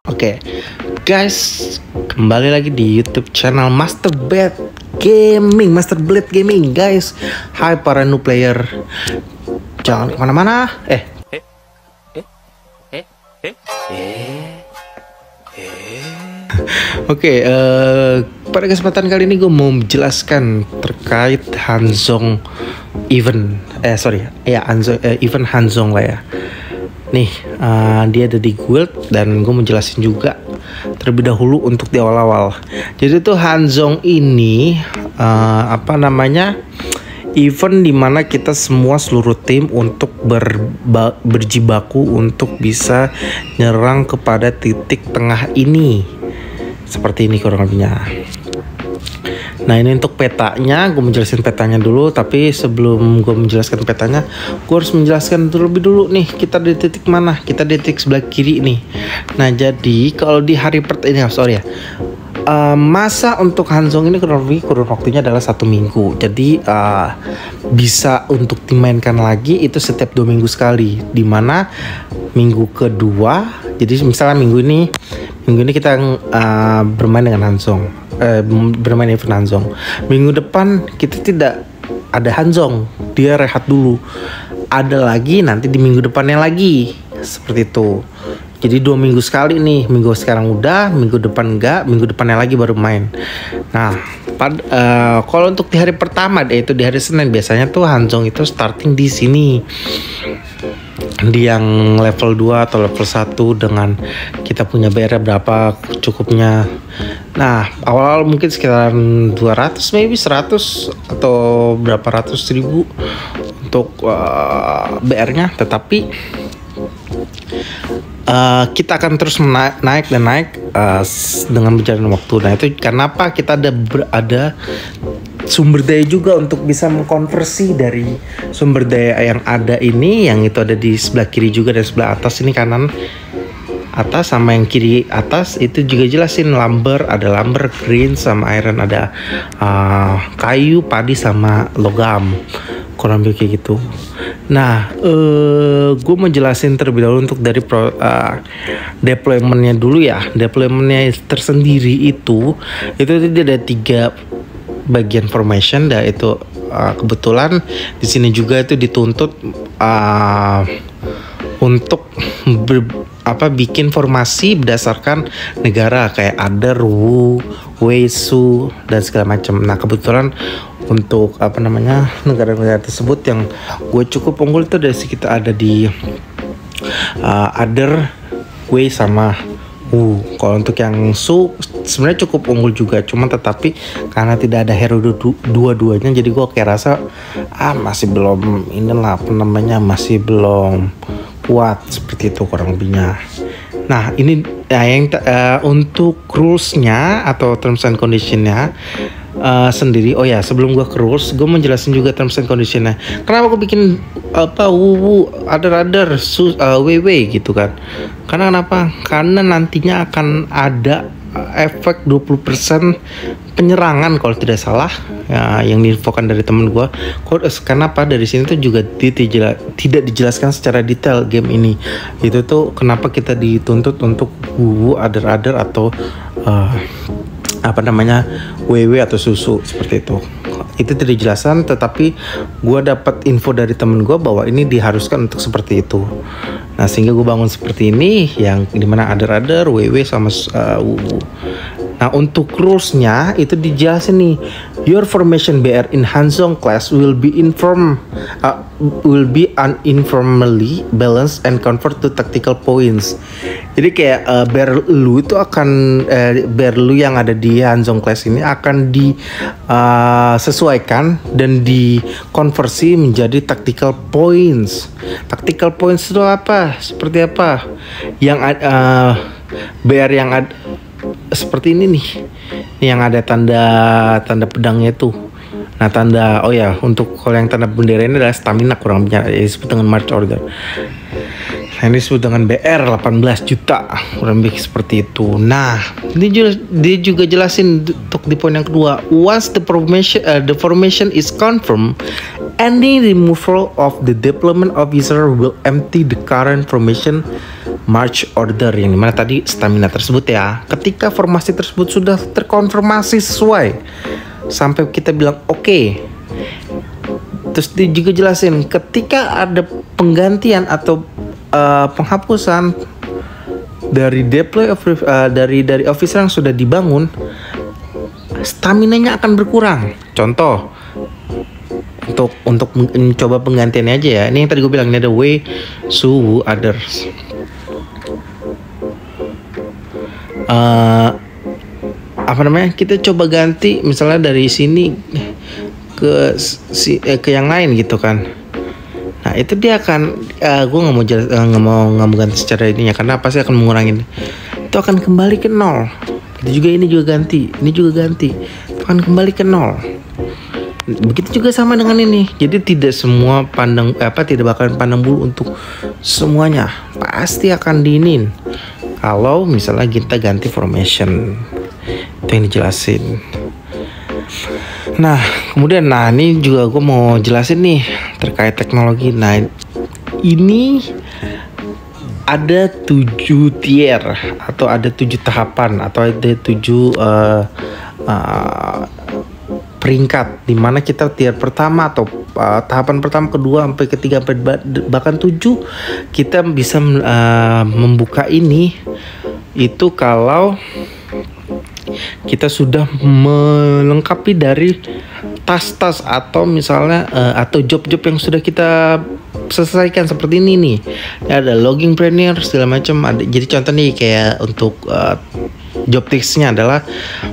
Oke, guys, kembali lagi di YouTube channel Master Blade Gaming, guys. Hai para new player, jangan kemana-mana. Oke, pada kesempatan kali ini gue mau menjelaskan terkait Hanzong event. Event Hanzong lah ya. Nih, dia ada di guild dan gue menjelasin juga terlebih dahulu untuk di awal-awal. Jadi tuh Hanzong ini event dimana kita semua seluruh tim untuk berjibaku untuk bisa nyerang kepada titik tengah ini. Seperti ini kurang lebihnya. Nah, ini untuk petanya, gue menjelaskan petanya dulu. Tapi sebelum gue menjelaskan petanya, gue harus menjelaskan terlebih dulu nih, kita di titik mana. Kita di titik sebelah kiri nih. Nah, jadi kalau di hari pertama, masa untuk Hanzong ini kurun waktunya adalah 1 minggu. Jadi bisa untuk dimainkan lagi itu setiap 2 minggu sekali. Dimana minggu kedua, jadi misalnya minggu ini kita bermain dengan Hanzong. Bermain event Hanzong. Minggu depan kita tidak ada Hanzong, dia rehat dulu. Ada lagi nanti di minggu depannya lagi, seperti itu. Jadi 2 minggu sekali nih. Minggu sekarang udah, minggu depan enggak, minggu depannya lagi baru main. Nah, kalau untuk di hari pertama, yaitu di hari Senin, biasanya tuh Hanzong itu starting di sini. Di yang level 2 atau level 1 dengan kita punya BR berapa cukupnya. Nah, awal-awal mungkin sekitar 200, maybe 100 atau berapa ratus ribu untuk BR-nya. Tetapi kita akan terus naik dengan berjalan waktu. Nah, itu kenapa kita ada sumber daya juga untuk bisa mengkonversi dari sumber daya yang ada ini, yang itu ada di sebelah kiri juga dan sebelah atas ini, kanan atas sama yang kiri atas itu juga jelasin ada lumber, green sama iron, ada kayu, padi sama logam, kurang lebih kayak gitu. Nah, gue mau jelasin terlebih dahulu untuk dari deploymentnya dulu ya. Deploymentnya tersendiri itu ada 3 bagian formation, dan itu kebetulan di sini juga itu dituntut untuk bikin formasi berdasarkan negara kayak Ader, Wu, Wei, Su dan segala macam. Nah, kebetulan untuk negara-negara tersebut yang gue cukup unggul itu dari sekitar ada di Ader, Wei sama Kalau untuk yang Su sebenarnya cukup unggul juga, cuman tetapi karena tidak ada hero dua-duanya, jadi gue kayak rasa masih belum masih belum kuat, seperti itu kurang lebihnya. Nah, ini yang untuk rulesnya atau terms and conditionnya sendiri. Oh ya, sebelum gue ke rules, gue menjelasin juga terms and conditionnya. Kenapa gue bikin ada WW gitu kan? Karena kenapa? Karena nantinya akan ada efek 20% penyerangan kalau tidak salah ya, yang diinfokan dari temen gue. Kenapa dari sini tuh juga tidak dijelaskan secara detail game ini. Itu tuh kenapa kita dituntut untuk Ader atau WW atau susu, seperti itu. Itu tidak dijelaskan, tetapi gue dapat info dari temen gue bahwa ini diharuskan untuk seperti itu. Nah, sehingga gue bangun seperti ini, yang dimana Ader, WW sama WW. Nah, untuk rulesnya itu dijelasin nih. Your formation BR in Hanzong class will be uniformly balanced and convert to tactical points. Jadi kayak BR lu itu akan BR lu yang ada di Hanzong class ini akan disesuaikan dan dikonversi menjadi tactical points. Tactical points itu apa? Seperti apa? Yang BR yang ada seperti ini nih, yang ada tanda pedangnya tuh. Nah, untuk kalau yang tanda bendera ini adalah stamina, kurang lebihnya disebut dengan march order. Ini disebut dengan BR 18 juta, kurang lebih seperti itu. Nah, dia juga jelasin untuk di poin yang kedua, once the formation is confirmed, any removal of the deployment officer will empty the current formation march order, yang dimana tadi stamina tersebut ya. Ketika formasi tersebut sudah terkonfirmasi sesuai, sampai kita bilang oke. Terus dia juga jelasin ketika ada penggantian atau penghapusan dari deploy dari officer yang sudah dibangun, staminanya akan berkurang. Contoh, untuk mencoba penggantiannya aja ya. Ini yang tadi gue bilang, ini ada Wei Su others. Kita coba ganti misalnya dari sini ke yang lain gitu kan. Nah itu dia akan gue nggak mau ganti secara ininya, karena pasti akan mengurangi. Itu akan kembali ke nol. Itu juga, ini juga ganti, ini juga ganti, itu akan kembali ke nol. Begitu juga sama dengan ini. Jadi tidak semua tidak bakalan pandang bulu untuk semuanya. Pasti akan diinin kalau misalnya kita ganti formation. Itu yang dijelasin. Nah kemudian, ini juga gue mau jelasin nih terkait teknologi. Nah ini ada 7 tier atau ada 7 tahapan atau ada 7 peringkat, dimana kita tier pertama atau tahapan pertama, kedua, sampai ketiga, sampai bahkan 7 kita bisa membuka ini. Itu kalau kita sudah melengkapi dari tas-tas atau misalnya atau job-job yang sudah kita selesaikan, seperti ini nih. Ada logging planner segala macam. Jadi contoh nih kayak untuk job tips-nya adalah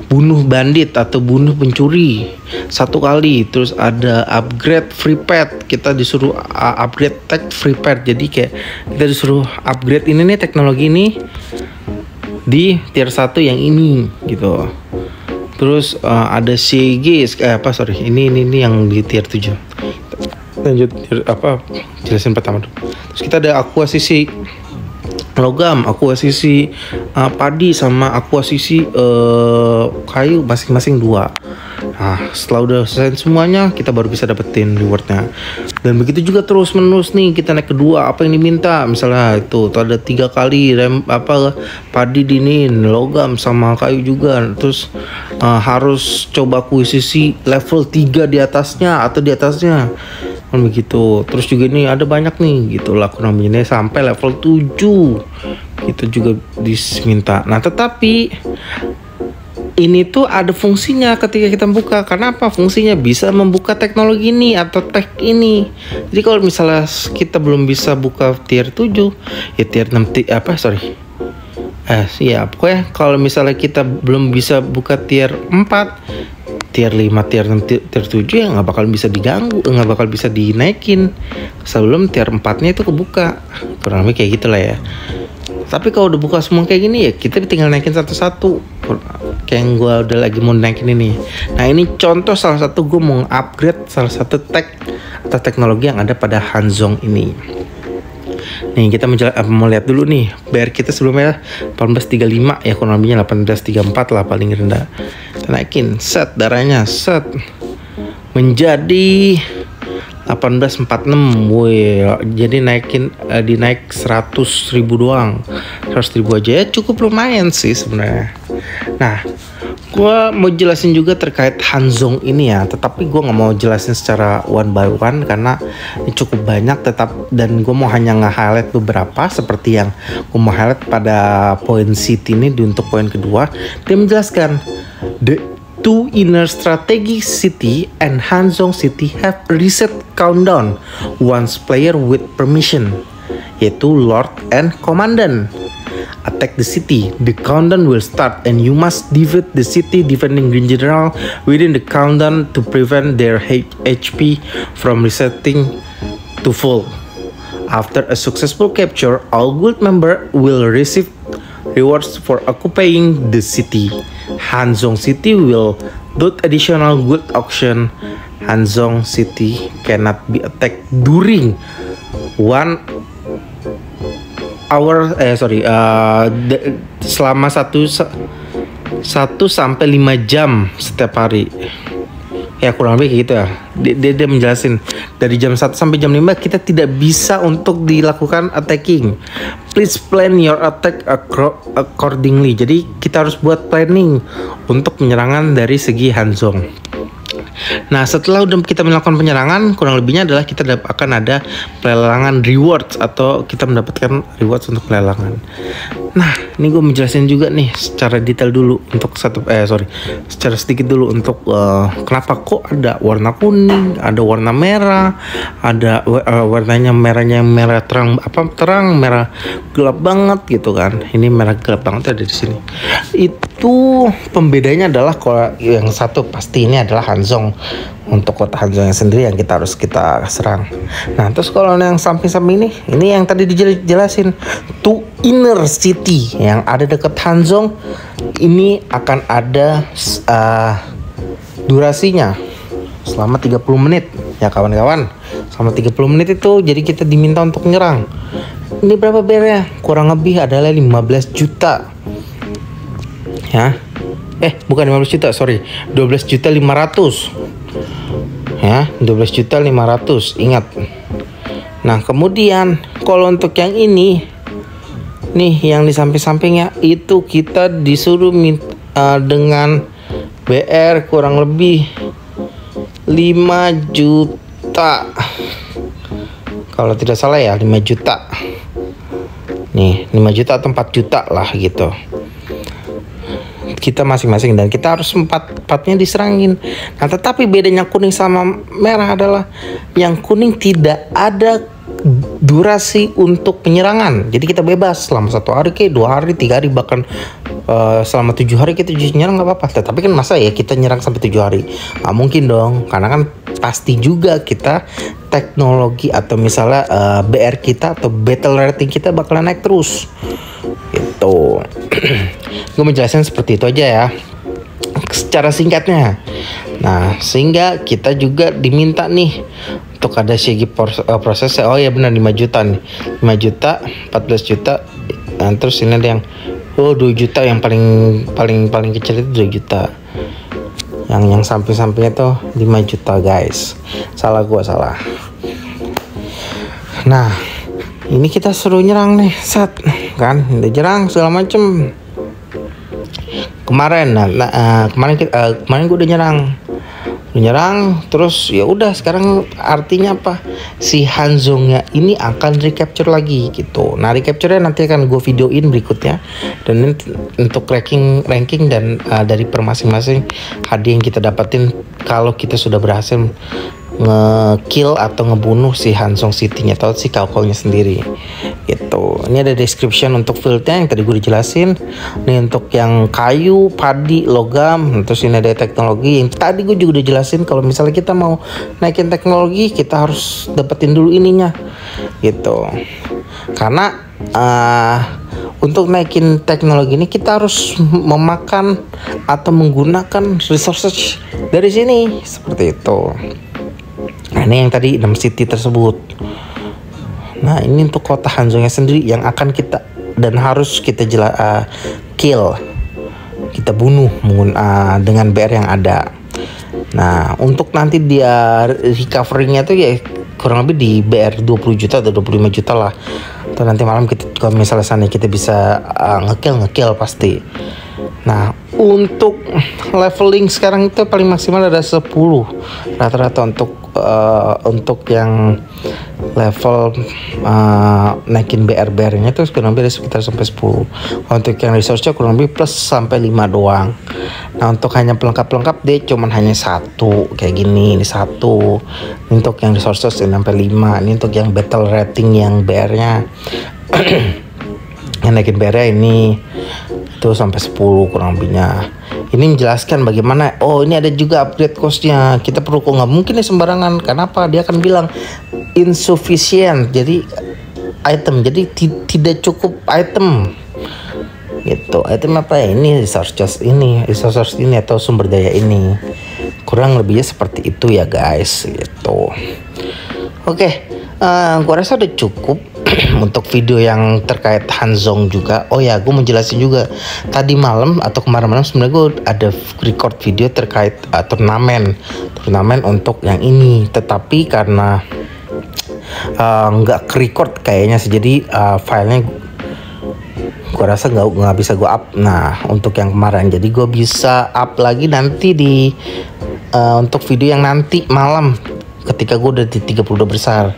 bunuh bandit atau bunuh pencuri 1 kali. Terus ada upgrade free pet, kita disuruh upgrade tech free pet. Jadi kayak kita disuruh upgrade ini nih, teknologi ini di tier 1 yang ini gitu. Terus ada CG ini yang di tier 7. Lanjut jelasin pertama dulu. Terus kita ada akuisisi logam, akuisisi padi, sama akuisisi kayu, masing-masing 2. Nah setelah udah selesai semuanya, kita baru bisa dapetin rewardnya. Dan begitu juga terus menerus nih, kita naik kedua, apa yang diminta. Misalnya itu ada 3 kali padi dinin, logam sama kayu juga. Terus harus coba akuisisi level 3 di atasnya atau di atasnya, begitu. Terus juga ini ada banyak nih gitu lah, kurang lebih sampai level 7 itu juga diminta. Nah tetapi ini tuh ada fungsinya ketika kita buka. Karena apa? Fungsinya bisa membuka teknologi ini atau tech ini. Jadi kalau misalnya kita belum bisa buka tier 7 ya tier 6 pokoknya kalau misalnya kita belum bisa buka tier 4, tier 5, tier 6, tier 7 ya nggak bakal bisa diganggu, nggak bakal bisa dinaikin sebelum tier 4-nya itu kebuka. Kurang lebih kayak gitulah ya. Tapi kalau udah buka semua kayak gini ya kita tinggal naikin satu-satu. Kayak yang gue udah lagi mau naikin ini. Nah ini contoh salah satu gue mau upgrade salah satu tech atau teknologi yang ada pada Hanzong ini. Nih kita mau lihat dulu nih BR kita sebelumnya 1835 ya, kurang lebihnya 1834 lah paling rendah. Kita naikin set darahnya menjadi 1846. Woi, jadi dinaik 100.000 doang. 100.000 aja ya cukup lumayan sih sebenarnya. Nah, gue mau jelasin juga terkait Hanzong ini ya, tetapi gue nggak mau jelasin secara one by one karena ini cukup banyak. Dan gue mau hanya nge-highlight beberapa, seperti yang gue mau highlight pada poin city ini. Untuk poin kedua, dia menjelaskan the two inner strategic city and Hanzong city have reset countdown once player with permission, yaitu Lord and Commandant attack the city. The countdown will start and you must defeat the city defending green general within the countdown to prevent their HP from resetting to full. After a successful capture, all guild member will receive rewards for occupying the city. Hanzong City will do additional guild auction. Hanzong City cannot be attacked during one hour selama 1 sampai 5 jam setiap hari. Ya kurang lebih gitu ya. Dia menjelasin dari jam 1 sampai jam 5 kita tidak bisa untuk dilakukan attacking. Please plan your attack accordingly. Jadi kita harus buat planning untuk penyerangan dari segi Hanzong. Nah, setelah udah kita melakukan penyerangan, kurang lebihnya adalah kita akan ada pelelangan rewards atau kita mendapatkan rewards untuk pelelangan. Nah, ini gue menjelasin juga nih secara detail dulu untuk secara sedikit dulu untuk kenapa kok ada warna kuning, ada warna merah, ada warnanya merah terang merah gelap banget gitu kan. Ini merah gelap banget ada di sini. Itu pembedanya adalah kalau yang satu pasti ini adalah Hanzong. Untuk kota Hanzong yang sendiri yang kita serang. Nah, terus kalau yang samping-samping ini yang tadi dijelasin to inner city yang ada dekat Hanzong ini akan ada durasinya selama 30 menit ya kawan-kawan. Selama 30 menit itu jadi kita diminta untuk nyerang. Ini berapa BR-nya? Kurang lebih adalah 15 juta. Ya. Bukan 15 juta, sorry. 12.500.000. Ya, 12.500.000. Ingat. Nah, kemudian kalau untuk yang ini nih yang di samping-sampingnya itu kita disuruh dengan BR kurang lebih 5 juta. Kalau tidak salah ya 5 juta. Nih, 5 juta atau 4 juta lah gitu. Kita masing-masing dan kita harus empatnya diserangin. Nah, tetapi bedanya kuning sama merah adalah yang kuning tidak ada durasi untuk penyerangan. Jadi kita bebas selama 1 hari, 2 hari, 3 hari, bahkan selama 7 hari kita nyerang nggak apa-apa. Tetapi kan masa ya kita nyerang sampai 7 hari? Nggak mungkin dong, karena kan pasti juga kita teknologi atau misalnya BR kita atau battle rating kita bakalan naik terus. Gitu. Gue menjelaskan seperti itu aja ya secara singkatnya. Nah, sehingga kita juga diminta nih untuk ada segi prosesnya. Oh ya benar, 5 juta nih, 5 juta, 14 juta. Nah, terus ini ada yang 2 juta, yang paling kecil itu 2 juta. Yang samping-sampingnya tuh 5 juta guys. Salah. Nah, ini kita suruh nyerang nih, kan udah nyerang segala macem. Kemarin gue udah nyerang terus ya udah. Sekarang artinya apa, si Hanzongnya ini akan recapture lagi gitu. Nah, recapture-nya nanti akan gue videoin berikutnya, dan untuk ranking dan dari per masing-masing hadiah yang kita dapatin kalau kita sudah berhasil nge-kill atau ngebunuh si Hanzong City-nya atau si Kaukau-nya sendiri gitu. Ini ada description untuk field-nya yang tadi gue dijelasin. Ini untuk yang kayu, padi, logam. Terus ini ada teknologi yang tadi gue juga udah jelasin. Kalau misalnya kita mau naikin teknologi, kita harus dapetin dulu ininya gitu. Karena untuk naikin teknologi ini kita harus memakan atau menggunakan resources dari sini seperti itu. Nah, ini yang tadi 6 city tersebut. Nah, ini untuk kota Hanzongnya sendiri yang akan kita dan harus kita kill, kita bunuh dengan BR yang ada. Nah, untuk nanti dia recovery-nya tuh ya kurang lebih di BR 20 juta atau 25 juta lah. Atau nanti malam kita kalau misalnya sana kita bisa ngekill pasti. Nah, untuk leveling sekarang itu paling maksimal ada 10 rata-rata untuk yang level naikin BR-nya itu kurang lebih ada sekitar sampai 10. Untuk yang resource-nya kurang lebih plus sampai 5 doang. Nah, untuk hanya pelengkap dia cuman hanya 1 kayak gini, ini 1. Untuk yang resources ini sampai 5. Ini untuk yang battle rating yang BR-nya yang naikin BR-nya ini itu sampai 10 kurang lebihnya. Ini menjelaskan bagaimana ini ada juga upgrade cost-nya. Kita perlu, kok nggak mungkin ya sembarangan. Kenapa? Dia akan bilang insufficient, jadi item, jadi tidak cukup item gitu. Item apa ya? Ini resources ini atau sumber daya ini. Kurang lebihnya seperti itu ya guys gitu. Oke, gua rasa udah cukup untuk video yang terkait Hanzong juga. Oh ya, gue mau jelasin juga. Tadi malam atau kemarin malam sebenarnya gue ada record video terkait turnamen untuk yang ini. Tetapi karena nggak ke-record kayaknya sih, jadi filenya gue rasa nggak bisa gue up. Nah, untuk yang kemarin, jadi gue bisa up lagi nanti di untuk video yang nanti malam ketika gue udah di 32 besar.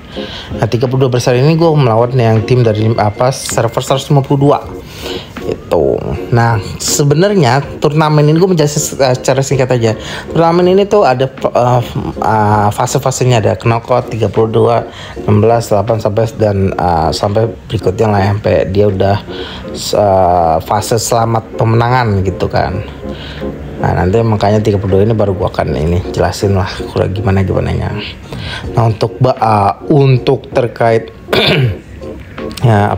Nah, 32 besar ini gue melawan yang tim dari server 152 itu. Nah, sebenarnya turnamen ini gue menjelaskan secara singkat aja. Turnamen ini tuh ada fase-fasenya, ada knockout 32, 16, 8 sampai berikutnya lah sampai dia udah fase selamat pemenangan gitu kan. Nah, nanti makanya 32 ini baru gua akan ini jelasin lah kurang gimana nya. Nah, untuk terkait ya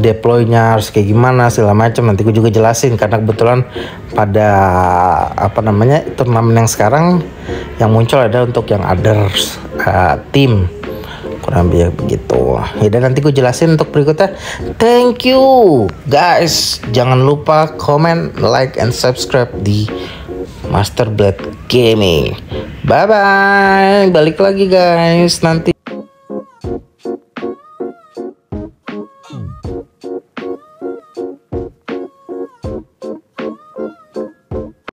deploynya harus kayak gimana segala macam, nanti gue juga jelasin karena kebetulan pada turnamen yang sekarang yang muncul ada untuk yang others tim, kurang lebih begitu. Ya, dan nanti gue jelasin untuk berikutnya. Thank you guys, jangan lupa comment, like, and subscribe di Master Blade Gaming. Bye bye, balik lagi guys nanti.